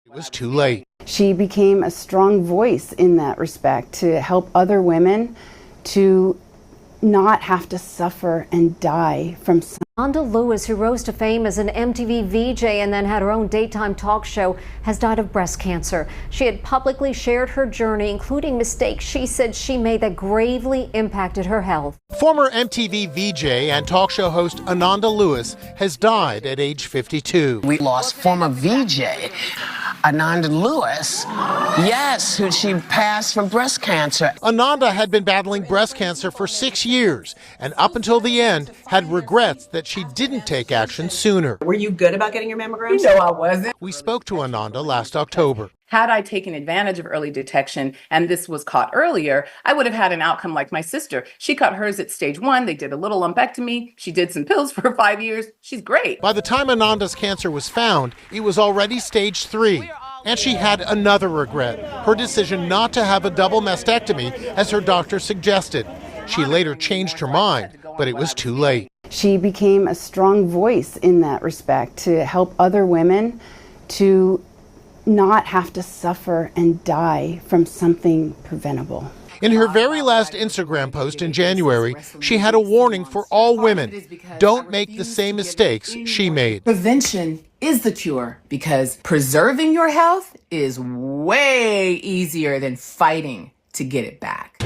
It was too late. She became a strong voice in that respect to help other women to not have to suffer and die from something. Ananda Lewis, who rose to fame as an MTV VJ and then had her own daytime talk show, has died of breast cancer. She had publicly shared her journey, including mistakes she said she made that gravely impacted her health. Former MTV VJ and talk show host Ananda Lewis has died at age 52. We lost former VJ Ananda Lewis, yes, who she passed from breast cancer. Ananda had been battling breast cancer for 6 years and up until the end had regrets that she didn't take action sooner. Were you good about getting your mammograms? No, I wasn't. We spoke to Ananda last October. Had I taken advantage of early detection and this was caught earlier, I would have had an outcome like my sister. She cut hers at stage 1. They did a little lumpectomy. She did some pills for 5 years. She's great. By the time Ananda's cancer was found, it was already stage 3. And she had another regret, her decision not to have a double mastectomy as her doctor suggested. She later changed her mind, but it was too late. She became a strong voice in that respect to help other women to not have to suffer and die from something preventable. In her very last Instagram post in January, she had a warning for all women. Don't make the same mistakes she made. Prevention is the cure because preserving your health is way easier than fighting to get it back.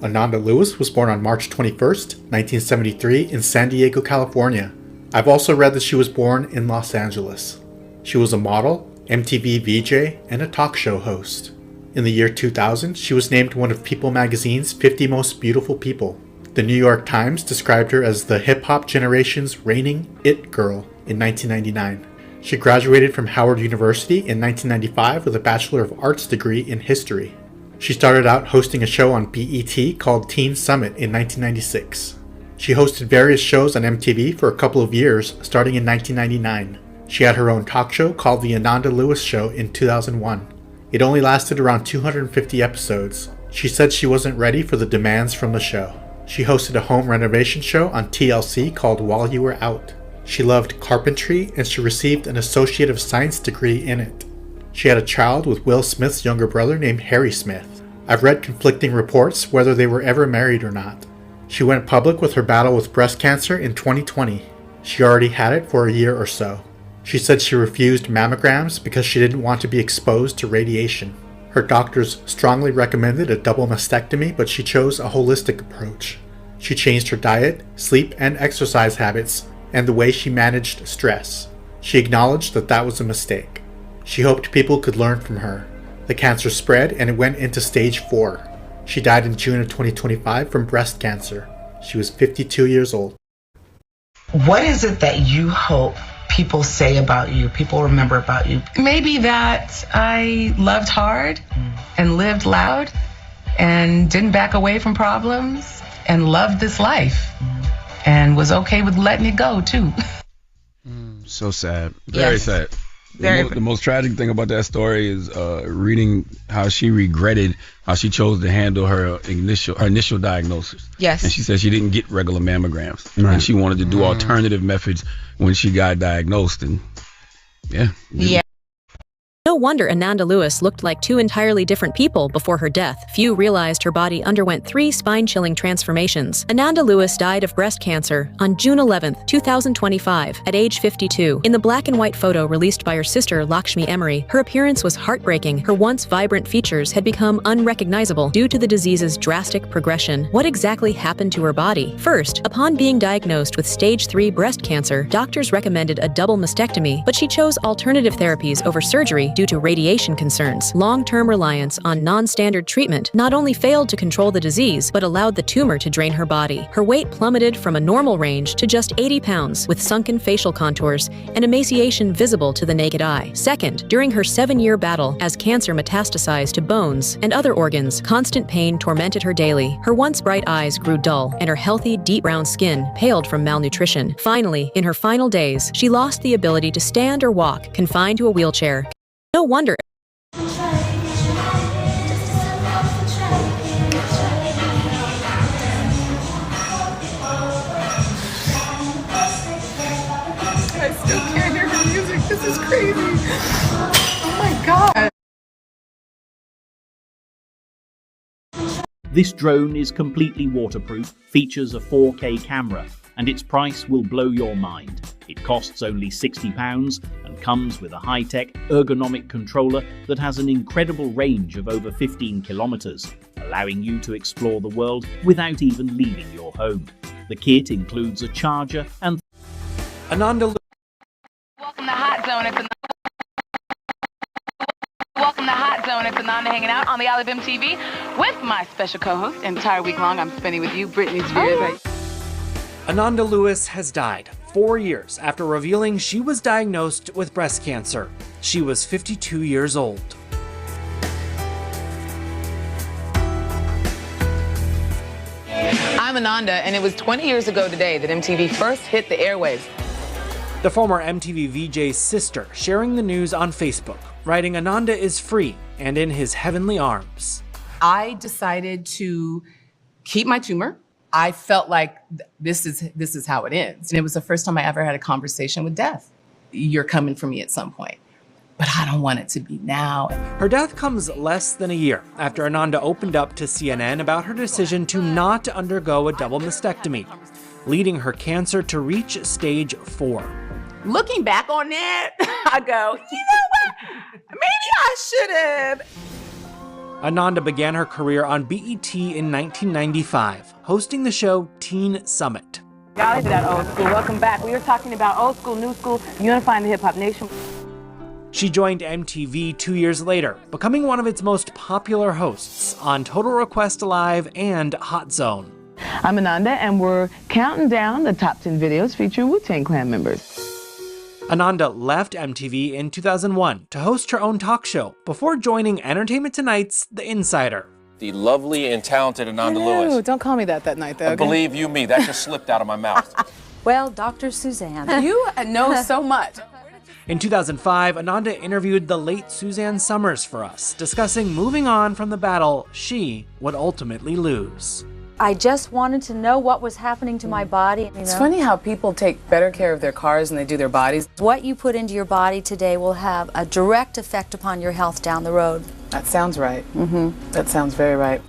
Ananda Lewis was born on March 21st, 1973 in San Diego, California. I've also read that she was born in Los Angeles. She was a model, MTV VJ, and a talk show host. In the year 2000, she was named one of People magazine's 50 Most Beautiful People. The New York Times described her as the hip-hop generation's reigning it girl in 1999. She graduated from Howard University in 1995 with a Bachelor of Arts degree in history. She started out hosting a show on BET called Teen Summit in 1996. She hosted various shows on MTV for a couple of years, starting in 1999. She had her own talk show called The Ananda Lewis Show in 2001. It only lasted around 250 episodes. She said she wasn't ready for the demands from the show. She hosted a home renovation show on TLC called While You Were Out. She loved carpentry and she received an Associate of Science degree in it. She had a child with Will Smith's younger brother named Harry Smith. I've read conflicting reports whether they were ever married or not. She went public with her battle with breast cancer in 2020. She already had it for a year or so. She said she refused mammograms because she didn't want to be exposed to radiation. Her doctors strongly recommended a double mastectomy, but she chose a holistic approach. She changed her diet, sleep, and exercise habits, and the way she managed stress. She acknowledged that that was a mistake. She hoped people could learn from her. The cancer spread and it went into stage 4. She died in June of 2025 from breast cancer. She was 52 years old. What is it that you hope people say about you, people remember about you? Maybe that I loved hard and lived loud and didn't back away from problems and loved this life and was okay with letting it go too. So sad. Very sad. Very. The most tragic thing about that story is reading how she regretted how she chose to handle her initial diagnosis. Yes. And she said she didn't get regular mammograms. Right. And she wanted to do alternative methods when she got diagnosed. And yeah. No wonder Ananda Lewis looked like two entirely different people before her death. Few realized her body underwent 3 spine-chilling transformations. Ananda Lewis died of breast cancer on June 11, 2025, at age 52. In the black and white photo released by her sister Lakshmi Emery, her appearance was heartbreaking. Her once vibrant features had become unrecognizable due to the disease's drastic progression. What exactly happened to her body? First, upon being diagnosed with stage 3 breast cancer, doctors recommended a double mastectomy, but she chose alternative therapies over surgery due to radiation concerns. Long-term reliance on non-standard treatment not only failed to control the disease, but allowed the tumor to drain her body. Her weight plummeted from a normal range to just 80 pounds, with sunken facial contours and emaciation visible to the naked eye. Second, during her 7-year battle as cancer metastasized to bones and other organs, constant pain tormented her daily. Her once bright eyes grew dull, and her healthy, deep brown skin paled from malnutrition. Finally, in her final days, she lost the ability to stand or walk, confined to a wheelchair. No wonder. I still can't hear her music. This is crazy. crazy. Oh my God. This drone is completely waterproof, features a 4K camera, and its price will blow your mind. It costs only £60 and comes with a high-tech, ergonomic controller that has an incredible range of over 15 kilometers, allowing you to explore the world without even leaving your home. The kit includes a charger and Ananda Welcome to Hot Zone. Welcome to Hot Zone. It's Ananda hanging out on the Olive MTV with my special co-host. Entire week long, I'm spending with you, Brittany Spears. Ananda Lewis has died 4 years after revealing she was diagnosed with breast cancer. She was 52 years old. I'm Ananda, and it was 20 years ago today that MTV first hit the airwaves. The former MTV VJ's sister sharing the news on Facebook, writing Ananda is free and in his heavenly arms. I decided to keep my tumor. I felt like this is how it is. And it was the first time I ever had a conversation with death. You're coming for me at some point, but I don't want it to be now. Her death comes less than a year after Ananda opened up to CNN about her decision to not undergo a double mastectomy, leading her cancer to reach stage 4. Looking back on it, I go, you know what? Maybe I should have. Ananda began her career on BET in 1995, hosting the show Teen Summit. Y'all into that old school. Welcome back. We were talking about old school, new school, unifying the hip-hop nation. She joined MTV 2 years later, becoming one of its most popular hosts on Total Request Live and Hot Zone. I'm Ananda, and we're counting down the top 10 videos featuring Wu-Tang Clan members. Ananda left MTV in 2001 to host her own talk show before joining Entertainment Tonight's The Insider. The lovely and talented Ananda Lewis. Don't call me that night, though. Okay? Believe you me, that just slipped out of my mouth. Well, Dr. Suzanne. You know so much. In 2005, Ananda interviewed the late Suzanne Summers for us, discussing moving on from the battle she would ultimately lose. I just wanted to know what was happening to my body. You know? It's funny how people take better care of their cars than they do their bodies. What you put into your body today will have a direct effect upon your health down the road. That sounds right. That sounds very right.